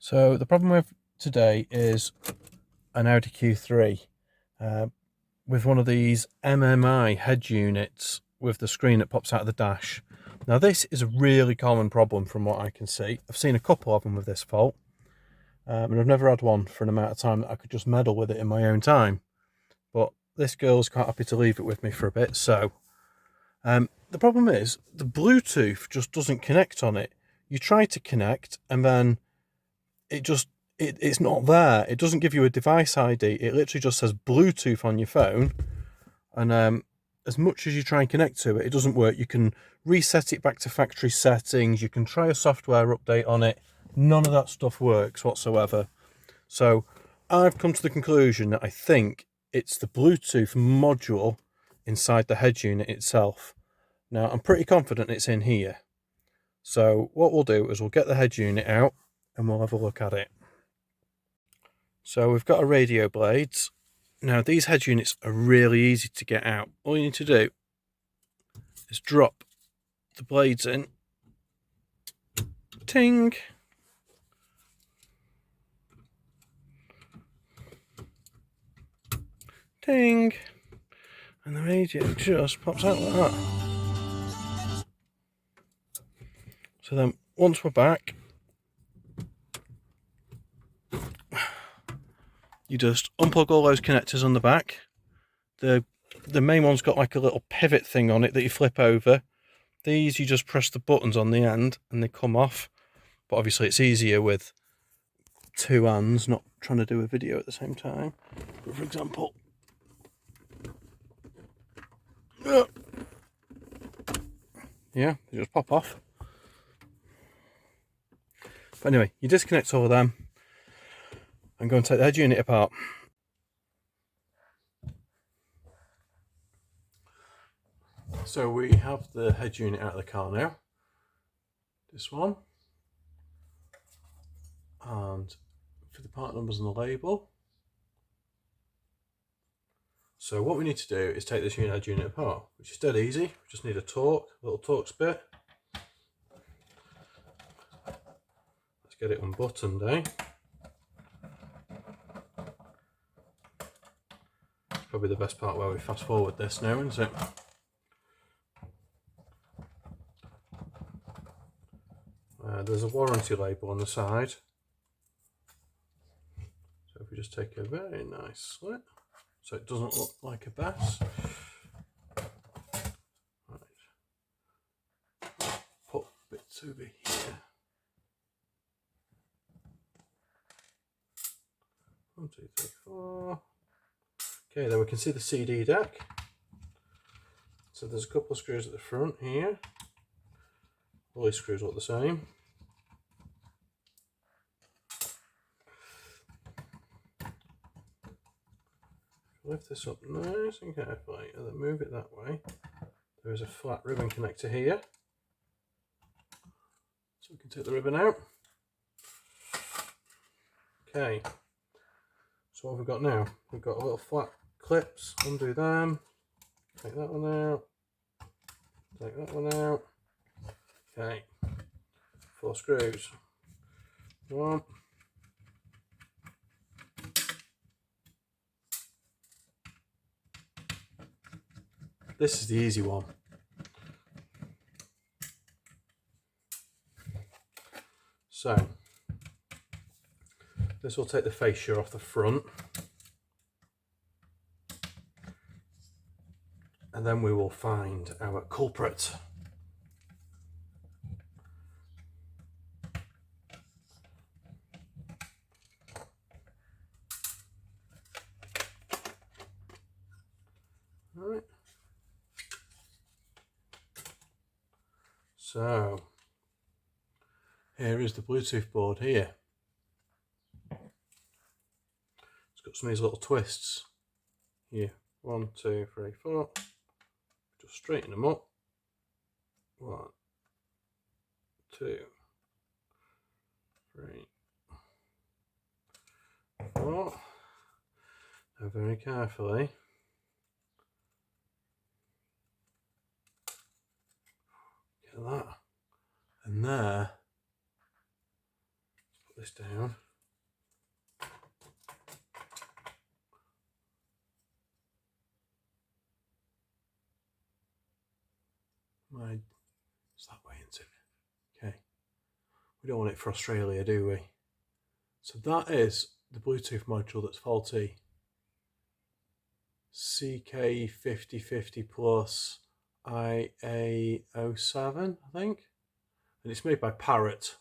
So the problem we have today is an Audi Q3 with one of these MMI head units with the screen that pops out of the dash. Now this is a really common problem from what I can see. I've seen a couple of them with this fault, and I've never had one for an amount of time that I could just meddle with it in my own time. But this girl's quite happy to leave it with me for a bit. So the problem is the Bluetooth just doesn't connect on it. You try to connect and then it's not there. It doesn't give you a device ID. It literally just says Bluetooth on your phone, and as much as you try and connect to it, it doesn't work. You can reset it back to factory settings. You can try a software update on it. None of that stuff works whatsoever. So I've come to the conclusion that I think it's the Bluetooth module inside the head unit itself. Now I'm pretty confident it's in here. So what we'll do is we'll get the head unit out and we'll have a look at it. So we've got our radio blades. Now these head units are really easy to get out. All you need to do is drop the blades in. Ting! Ting! And the radio just pops out like that. So then once we're back, you just unplug all those connectors on the back. The main one's got like a little pivot thing on it that you flip over. These you just press the buttons on the end and they come off. But obviously it's easier with two hands, not trying to do a video at the same time. But for example, yeah, they just pop off. But anyway, you disconnect all of them and go and take the head unit apart. So we have the head unit out of the car now. This one. And for the part numbers on the label. So what we need to do is take this head unit apart, which is dead easy. We just need a little Torx bit. Let's get it unbuttoned, eh? It's probably the best part where we fast forward this now, isn't it? There's a warranty label on the side. So if we just take a very nice slit, so it doesn't look like a bass. Right. Put bits over here. 1, 2, 3, 4. Okay, then we can see the CD deck. So there's a couple of screws at the front here. All these screws look the same. Lift this up nice and carefully and then move it that way. There is a flat ribbon connector here. So we can take the ribbon out. Okay. So what have we got now? We've got a little flat clips, undo them. Take that one out. Take that one out. Okay. 4 screws. 1. This is the easy one. So, this will take the fascia off the front. And then we will find our culprit. Right. So, here is the Bluetooth board here. It's got some of these little twists here. 1, 2, 3, 4. Just straighten them up. 1, 2, 3, 4. Now very carefully. Get that. And there. put this down. It's that way, isn't it? Okay. We don't want it for Australia, do we? So that is the Bluetooth module that's faulty. CK5050 plus IA07, I think. And it's made by Parrot.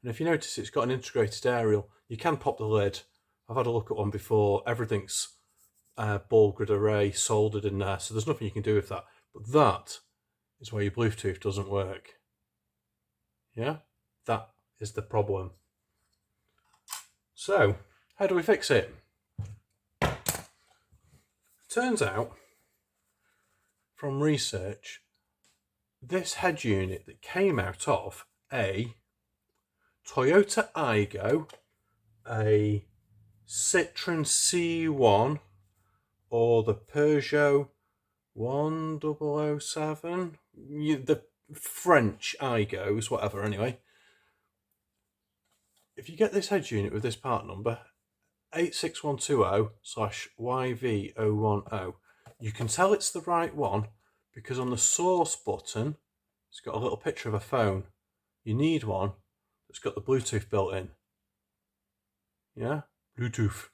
And if you notice, it's got an integrated aerial. You can pop the lid. I've had a look at one before. Everything's ball grid array soldered in there, so there's nothing you can do with that. But that is where your Bluetooth doesn't work. Yeah, that is the problem. So, how do we fix it? Turns out, from research, this head unit that came out of a Toyota Aygo, a Citreon C1, or the Peugeot 1007, the French Aygos, whatever, anyway. If you get this head unit with this part number, 86120/YV010, you can tell it's the right one because on the source button, it's got a little picture of a phone. You need one that's got the Bluetooth built in. Yeah, Bluetooth.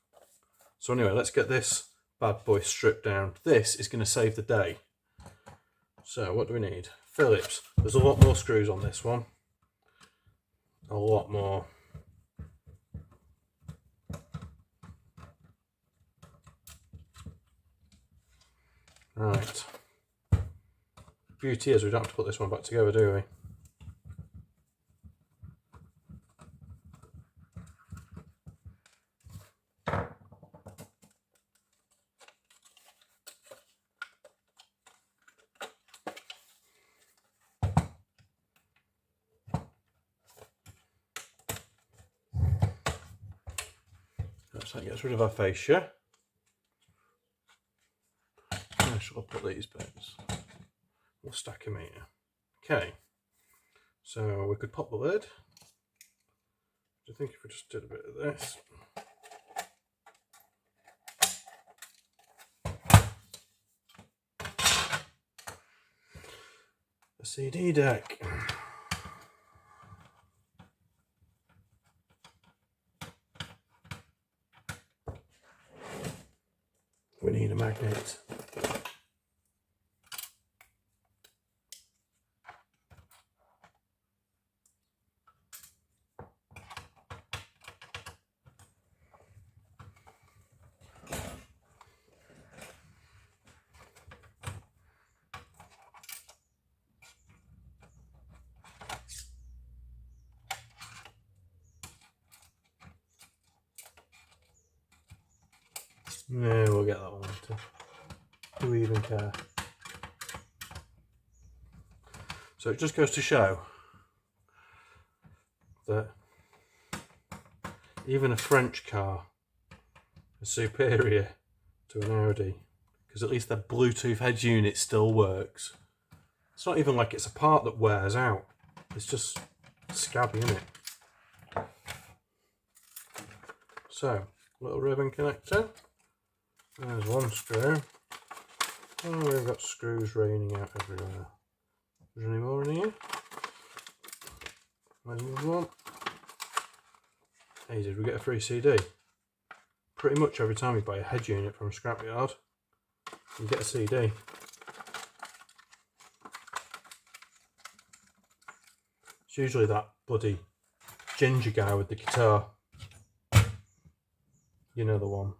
So anyway, let's get this bad boy stripped down. This is going to save the day. So what do we need? Phillips. There's a lot more screws on this one. A lot more. Right. Beauty is we don't have to put this one back together, do we? That gets rid of our fascia. Where shall I put these bits? We'll stack them here. Okay, so we could pop the lid. Do you think if we just did a bit of this? A CD deck. We need a magnet. Yeah, we'll get that one later. Do we even care? So it just goes to show that even a French car is superior to an Audi, because at least the Bluetooth head unit still works. It's not even like it's a part that wears out. It's just scabby, isn't it? So, little ribbon connector. There's one screw. Oh, we've got screws raining out everywhere. Is there any more in here? There's another one. Hey, did we get a free CD? Pretty much every time you buy a head unit from a scrapyard, you get a CD. It's usually that bloody ginger guy with the guitar. You know the one.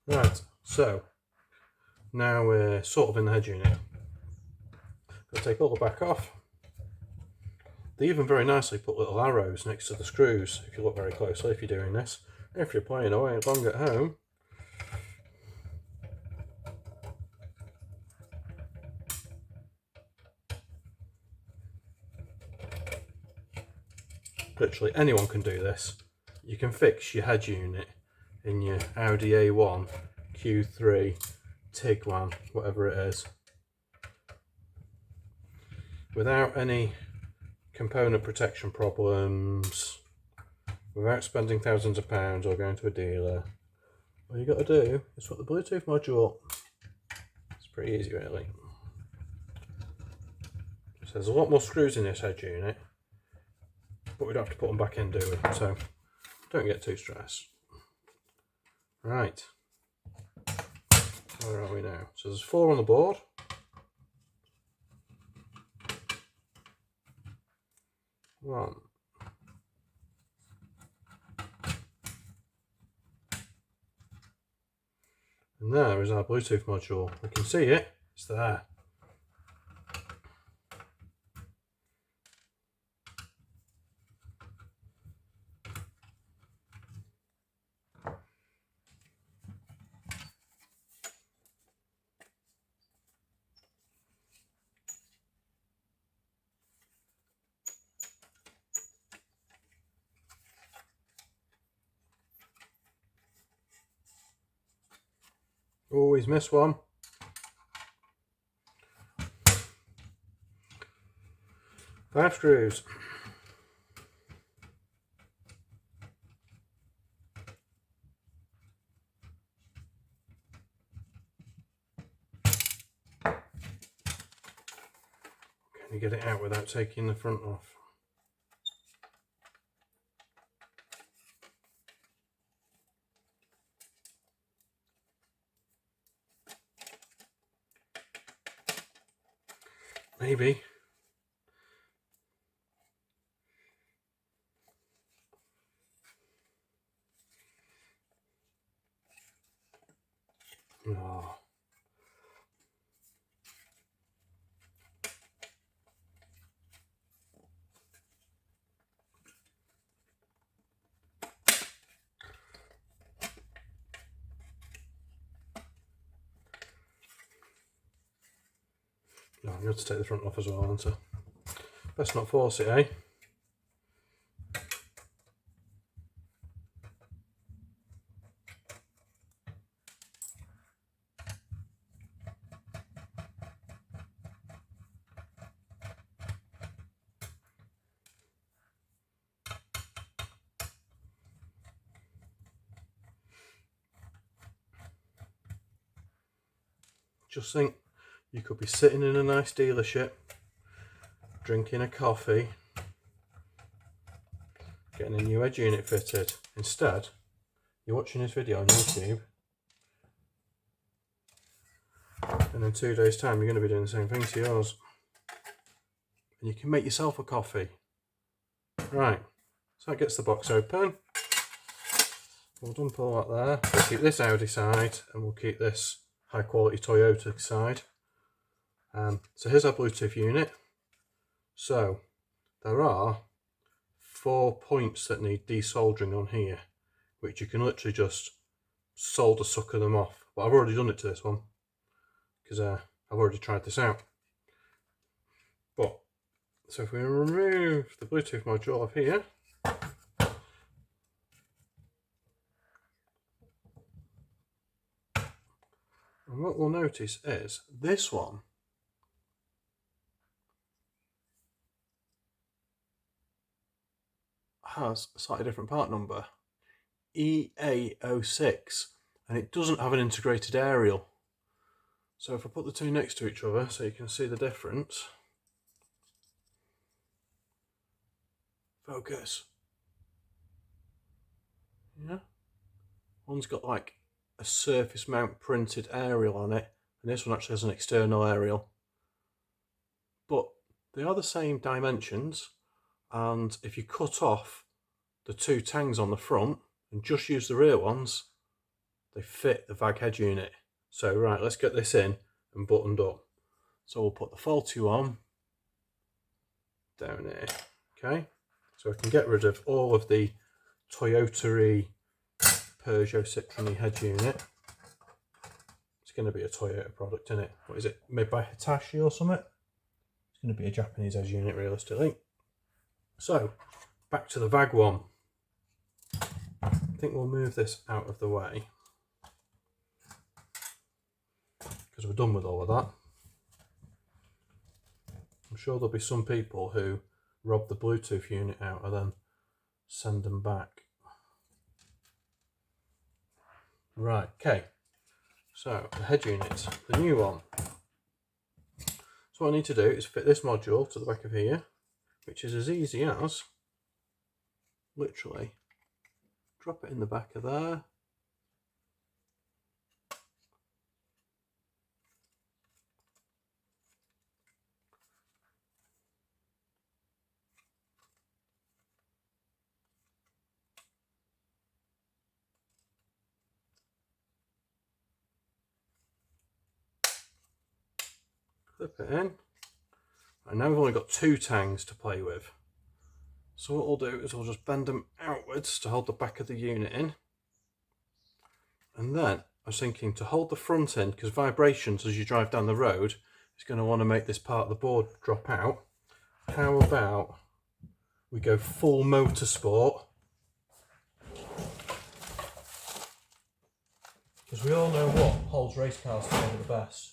Right, so now we're sort of in the head unit. Got to take all the back off. They even very nicely put little arrows next to the screws if you look very closely if you're doing this. If you're playing away along at home, literally anyone can do this. You can fix your head unit in your Audi A1, Q3, Tiguan, whatever it is. without any component protection problems, without spending thousands of pounds or going to a dealer. All you got to do is put the Bluetooth module up. It's pretty easy really. So there's a lot more screws in this head unit, but we don't have to put them back in, do we? So don't get too stressed. Right, where are we now? So there's 4 on the board. One. And there is our Bluetooth module. We can see it, it's there. Always miss one. Five screws. Can you get it out without taking the front off? Maybe. Oh. No, you have to take the front off as well, aren't I? Best not force it, eh? Just think, you could be sitting in a nice dealership, drinking a coffee, getting a new head unit fitted. Instead, you're watching this video on YouTube, and in 2 days' time you're going to be doing the same thing to yours. And you can make yourself a coffee. Right, so that gets the box open. We'll dump all that there. We'll keep this Audi side, and we'll keep this high quality Toyota side. So here's our Bluetooth unit. So there are 4 points that need desoldering on here, which you can literally just solder sucker them off. But I've already done it to this one because I've already tried this out. But so if we remove the Bluetooth module off here, and what we'll notice is this one has a slightly different part number, EA06, and it doesn't have an integrated aerial. So if I put the two next to each other so you can see the difference. Focus. Yeah. One's got like a surface mount printed aerial on it, and this one actually has an external aerial. But they are the same dimensions, and if you cut off the 2 tangs on the front and just use the rear ones, they fit the VAG head unit. So right, let's get this in and buttoned up. So we'll put the faulty one down here. Okay, so I can get rid of all of the Toyota-y Peugeot Citreon head unit. It's going to be a Toyota product, isn't it? What is it, made by Hitachi or something? It's going to be a Japanese head unit realistically. So back to the VAG one. I think we'll move this out of the way because we're done with all of that. I'm sure there'll be some people who rob the Bluetooth unit out and then send them back. Right, okay. So the head unit, the new one. So what I need to do is fit this module to the back of here, which is as easy as literally drop it in the back of there. Clip it in. And now we've only got 2 tangs to play with. So what we'll do is we'll just bend them outwards to hold the back of the unit in. And then I was thinking to hold the front in, because vibrations as you drive down the road is going to want to make this part of the board drop out. How about we go full motorsport? Because we all know what holds race cars together the best.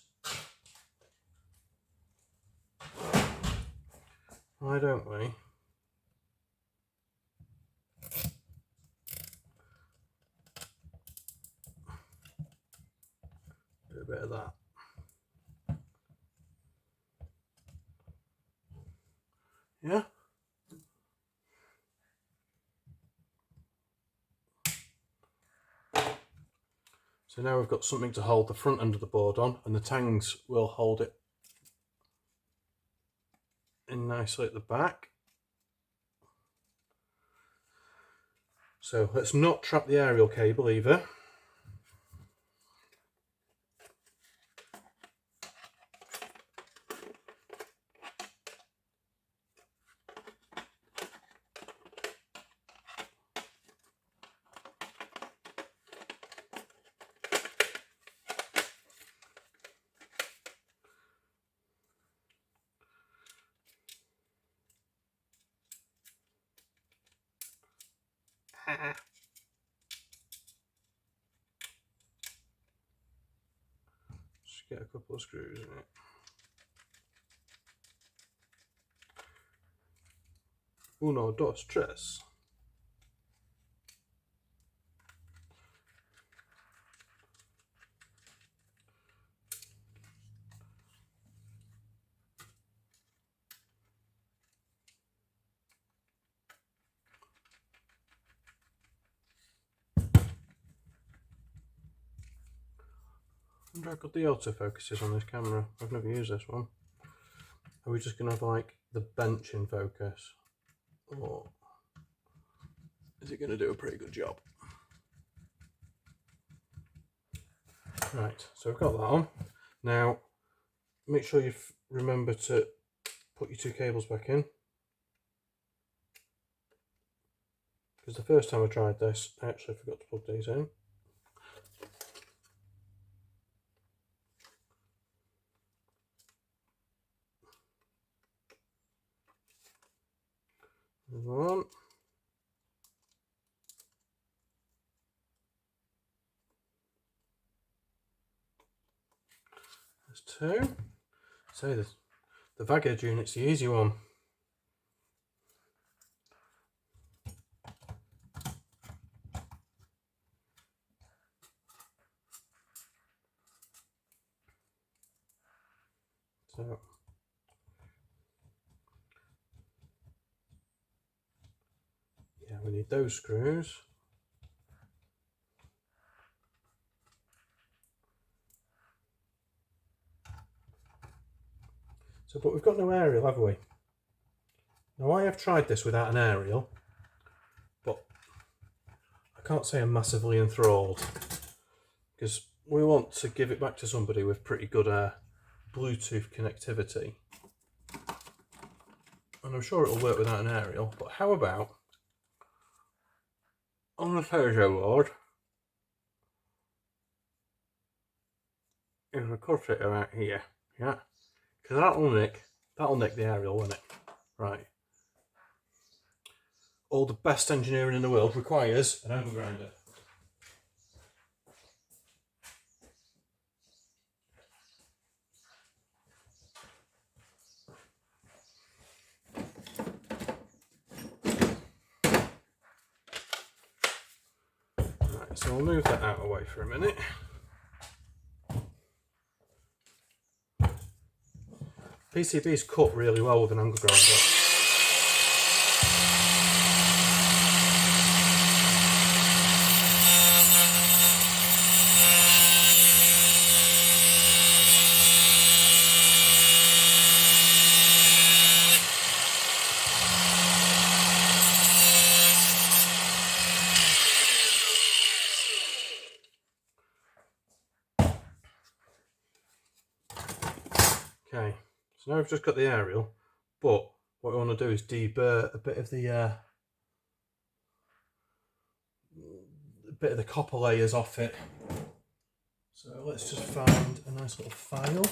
Why don't we? Do a bit of that. Yeah? So now we've got something to hold the front end of the board on, and the tangs will hold it in nicely at the back. So let's not trap the aerial cable either. Just get a couple of screws in it. Uno, dos, tres. I wonder how good the autofocus is on this camera. I've never used this one. Are we just going to have like the bench in focus? Or is it going to do a pretty good job? Right, so I've got that on. Now, make sure you remember to put your 2 cables back in. Because the first time I tried this, I actually forgot to plug these in. There's one. There's 2. So the VAG edge unit's the easy one. So yeah, we need those screws. So, but we've got no aerial, have we? Now I have tried this without an aerial, but I can't say I'm massively enthralled, because we want to give it back to somebody with pretty good Bluetooth connectivity. And I'm sure it'll work without an aerial, but how about on the Peugeot board, if we cut it around here, yeah? Because that'll nick the aerial, won't it? Right. All the best engineering in the world requires an angle grinder. Right, so we'll move that out of the way for a minute. PCB is cut really well with an angle grinder. Okay, so now we've just got the aerial, but what we want to do is deburr a bit of the copper layers off it. So let's just find a nice little file.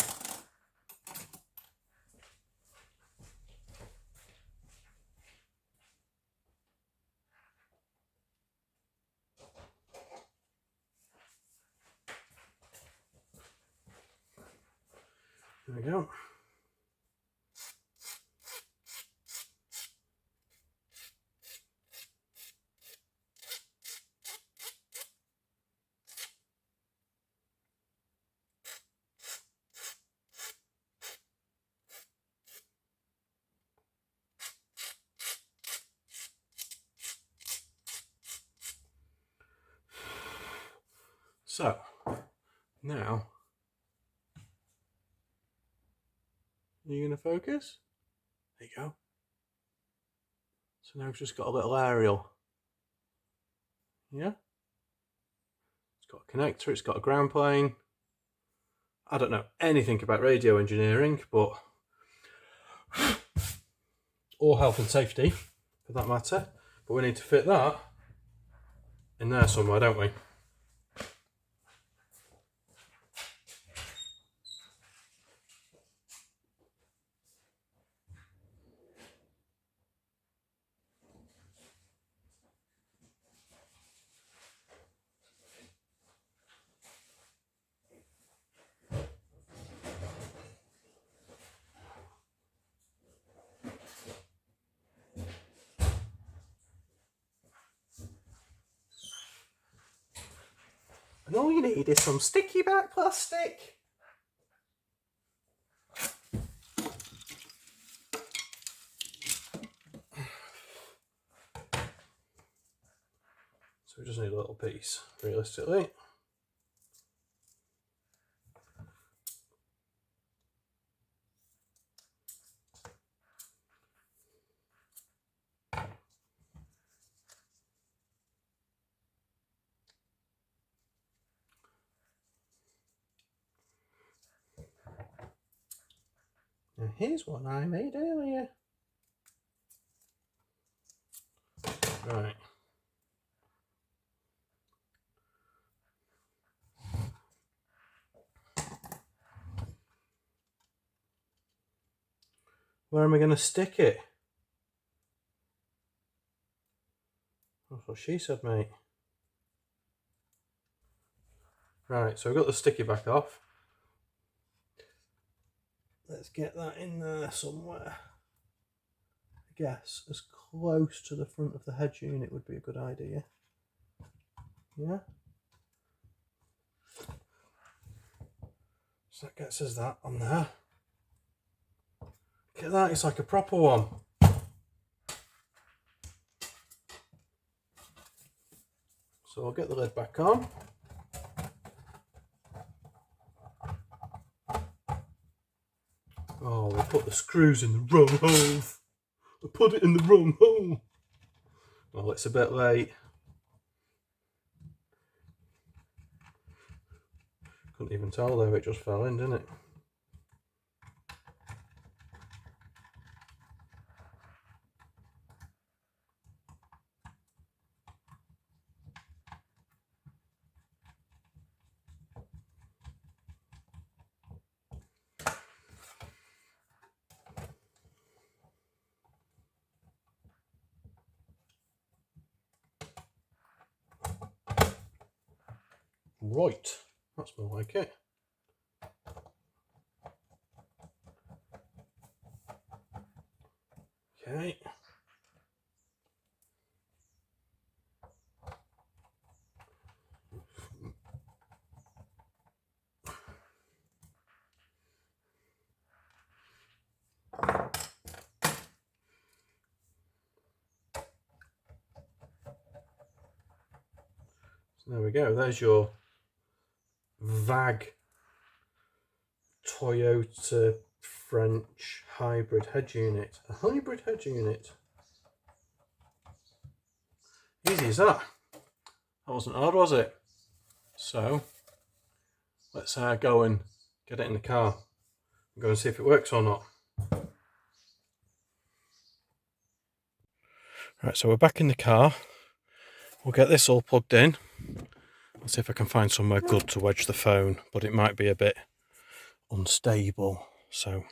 There we go. So now, are you going to focus? There you go. So now we've just got a little aerial. Yeah? It's got a connector, it's got a ground plane. I don't know anything about radio engineering, but or health and safety for that matter, but we need to fit that in there somewhere, don't we? And all you need is some sticky back plastic. So we just need a little piece, realistically. Now here's one I made earlier. Right. Where am I going to stick it? That's what she said, mate. Right, so we've got the sticky back off. Let's get that in there somewhere. I guess as close to the front of the head unit would be a good idea. Yeah? So that gets us that on there. Look at that, it's like a proper one. So I'll get the lid back on. Oh, we put the screws in the wrong hole. I put it in the wrong hole. Well, it's a bit late. Couldn't even tell though, it just fell in, didn't it? Right, that's more like it. Okay. There we go. There's your VAG Toyota French hybrid head unit. A hybrid head unit. Easy as that. That wasn't hard, was it? So let's go and get it in the car and go and see if it works or not. Right, so we're back in the car. We'll get this all plugged in. Let's see if I can find somewhere good to wedge the phone, but it might be a bit unstable. So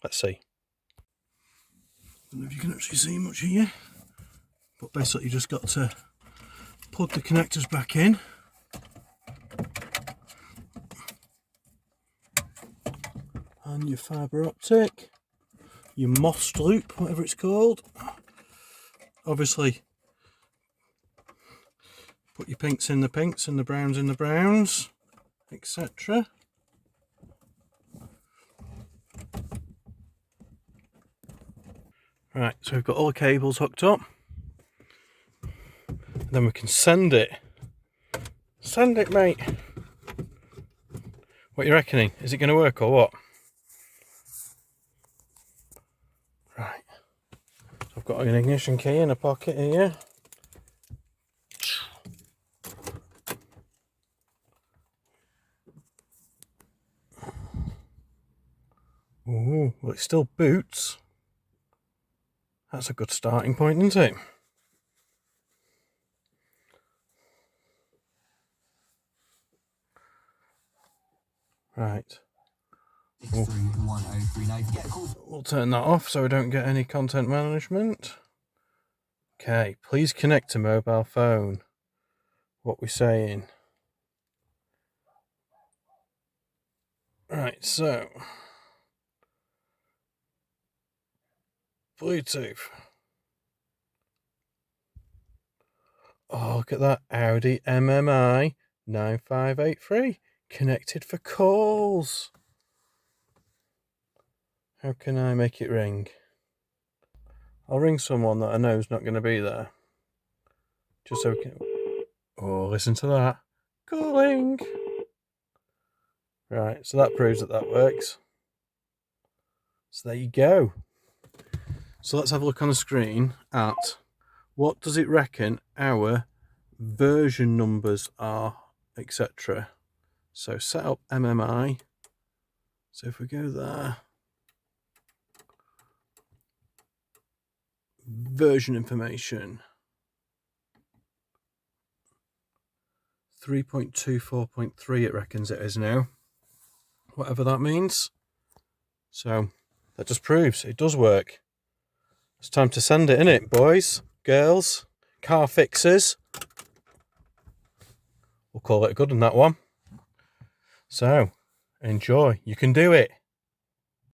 let's see. I don't know if you can actually see much here, but basically you just got to plug the connectors back in. And your fibre optic, your MOS loop, whatever it's called. Obviously, put your pinks in the pinks and the browns in the browns, etc. Right, so we've got all the cables hooked up. And then we can send it. Send it, mate. What are you reckoning? Is it going to work or what? Right. So I've got an ignition key in a pocket here. Ooh, well, it still boots. That's a good starting point, isn't it? Right. We'll turn that off so we don't get any content management. Okay, please connect to mobile phone. What we're saying. Right, so Bluetooth. Oh, look at that. Audi MMI 9583. Connected for calls. How can I make it ring? I'll ring someone that I know is not going to be there. Just so we can... Oh, listen to that. Calling. Right, so that proves that that works. So there you go. So let's have a look on the screen at what does it reckon our version numbers are, etc. So set up MMI. So if we go there, version information 3.24.3 it reckons it is now, whatever that means. So that just proves it does work. It's time to send it, innit, boys, girls, car fixers. We'll call it a good on that one. So enjoy, you can do it.